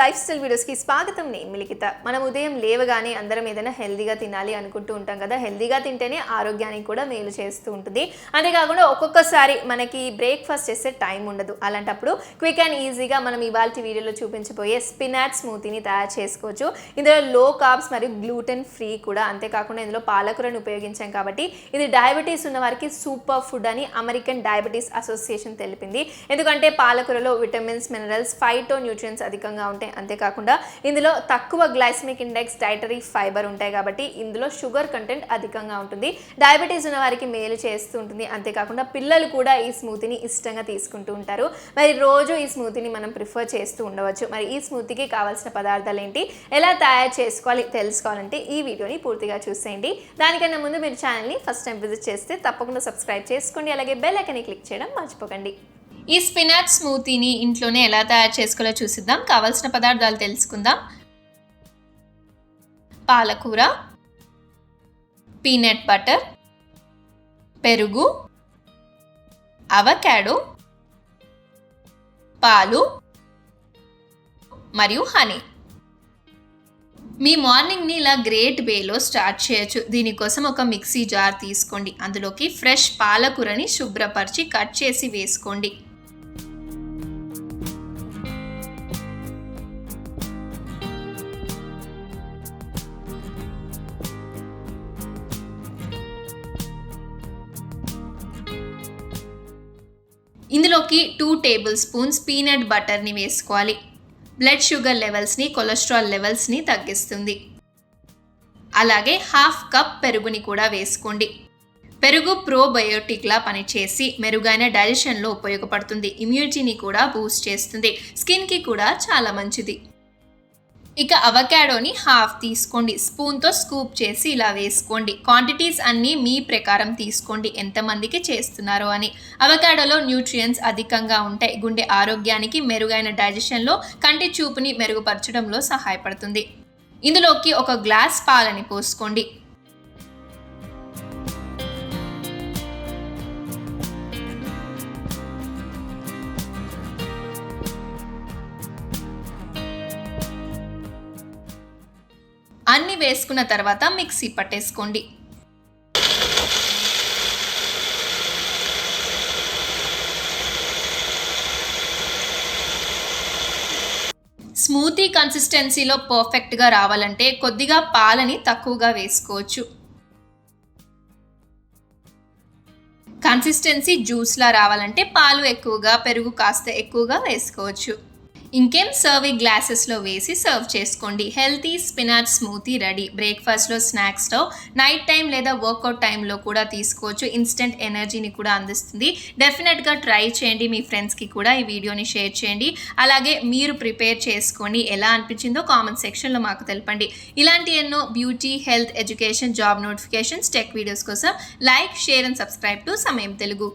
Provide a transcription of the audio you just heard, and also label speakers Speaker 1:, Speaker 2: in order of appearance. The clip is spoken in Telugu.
Speaker 1: లైఫ్ స్టైల్ వీడియోస్కి స్వాగతం. నేను మిలికిత. మనం ఉదయం లేవగానే అందరం ఏదైనా హెల్దీగా తినాలి అనుకుంటూ ఉంటాం కదా. హెల్దీగా తింటేనే ఆరోగ్యానికి కూడా మేలు చేస్తూ ఉంటుంది. అంతేకాకుండా ఒక్కొక్కసారి మనకి బ్రేక్ఫాస్ట్ చేసే టైం ఉండదు. అలాంటప్పుడు క్విక్ అండ్ ఈజీగా మనం ఇవాళ వీడియోలో చూపించబోయే స్పినాచ్ స్మూతీని తయారు చేసుకోవచ్చు. ఇందులో లో కార్బ్స్ మరియు గ్లూటెన్ ఫ్రీ కూడా. అంతేకాకుండా ఇందులో పాలకూరను ఉపయోగించాం కాబట్టి ఇది డయాబెటీస్ ఉన్న వారికి సూపర్ ఫుడ్ అని అమెరికన్ డయాబెటీస్ అసోసియేషన్ తెలిపింది. ఎందుకంటే పాలకూరలో విటమిన్స్, మినరల్స్, ఫైటో న్యూట్రియన్స్ అధికంగా ఉంటాయి. అంతేకాకుండా ఇందులో తక్కువ గ్లైసెమిక్ ఇండెక్స్, డైటరీ ఫైబర్ ఉంటాయి కాబట్టి ఇందులో షుగర్ కంటెంట్ అధికంగా ఉంటుంది. డయాబెటీస్ ఉన్న వారికి మేలు చేస్తూ ఉంటుంది. అంతేకాకుండా పిల్లలు కూడా ఈ స్మూతీని ఇష్టంగా తీసుకుంటూ ఉంటారు. మరి రోజు ఈ స్మూతీని మనం ప్రిఫర్ చేస్తూ ఉండవచ్చు. మరి ఈ స్మూతీకి కావాల్సిన పదార్థాలు ఏంటి, ఎలా తయారు చేసుకోవాలి తెలుసుకోవాలంటే ఈ వీడియోని పూర్తిగా చూసేయండి. దానికన్నా ముందు మీరు ఛానల్ని ఫస్ట్ టైం విజిట్ చేస్తే తప్పకుండా సబ్స్క్రైబ్ చేసుకోండి. అలాగే బెల్ ఐకాన్ని క్లిక్ చేయడం మర్చిపోకండి. ఈ స్పినాచ్ స్మూతీని ఇంట్లోనే ఎలా తయారు చేసుకోవాలో చూసిద్దాం. కావాల్సిన పదార్థాలు తెలుసుకుందాం. పాలకూర, పీనట్ బటర్, పెరుగు, అవకాడో, పాలు మరియు హనీ. మీ మార్నింగ్ని ఇలా గ్రేట్ వేలో స్టార్ట్ చేయొచ్చు. దీనికోసం ఒక మిక్సీ జార్ తీసుకోండి. అందులోకి ఫ్రెష్ పాలకూరని శుభ్రపరిచి కట్ చేసి వేసుకోండి. ఇందులోకి 2 టేబుల్ స్పూన్స్ పీనట్ బటర్ని వేసుకోవాలి. బ్లడ్ షుగర్ లెవెల్స్ని, కొలెస్ట్రాల్ లెవెల్స్ని తగ్గిస్తుంది. అలాగే 1/2 కప్ పెరుగుని కూడా వేసుకోండి. పెరుగు ప్రోబయోటిక్లా పనిచేసి మెరుగైన డైజెషన్లో ఉపయోగపడుతుంది. ఇమ్యూనిటీని కూడా బూస్ట్ చేస్తుంది. స్కిన్కి కూడా చాలా మంచిది. ఇక అవకాడోని 1/2 తీసుకోండి. స్పూన్తో స్కూప్ చేసి ఇలా వేసుకోండి. క్వాంటిటీస్ అన్నీ మీ ప్రకారం తీసుకోండి, ఎంతమందికి చేస్తున్నారో అని. అవకాడోలో న్యూట్రియన్స్ అధికంగా ఉంటాయి. గుండె ఆరోగ్యానికి, మెరుగైన డైజెషన్లో, కంటి చూపుని మెరుగుపరచడంలో సహాయపడుతుంది. ఇందులోకి 1 గ్లాస్ పాలని పోసుకోండి. అన్నీ వేసుకున్న తర్వాత మిక్సీ పట్టేసుకోండి. స్మూతీ కన్సిస్టెన్సీలో పర్ఫెక్ట్గా రావాలంటే కొద్దిగా పాలని తక్కువగా వేసుకోవచ్చు. కన్సిస్టెన్సీ జ్యూస్లా రావాలంటే పాలు ఎక్కువగా, పెరుగు కాస్త ఎక్కువగా వేసుకోవచ్చు. ఇంకేం, సర్వింగ్ గ్లాసెస్లో వేసి సర్వ్ చేసుకోండి. Healthy spinach smoothie ready. బ్రేక్ఫాస్ట్లో, స్నాక్స్లో, నైట్ టైం లేదా వర్కౌట్ టైంలో కూడా తీసుకోవచ్చు. ఇన్స్టెంట్ ఎనర్జీని కూడా అందిస్తుంది. డెఫినెట్గా ట్రై చేయండి. మీ ఫ్రెండ్స్కి కూడా ఈ వీడియోని షేర్ చేయండి. అలాగే మీరు ప్రిపేర్ చేసుకోండి. ఎలా అనిపించిందో కామెంట్ సెక్షన్లో మాకు తెలపండి. ఇలాంటి ఎన్నో beauty, health, education, job notifications, tech videos కోసం like, share and subscribe to Samayam Telugu.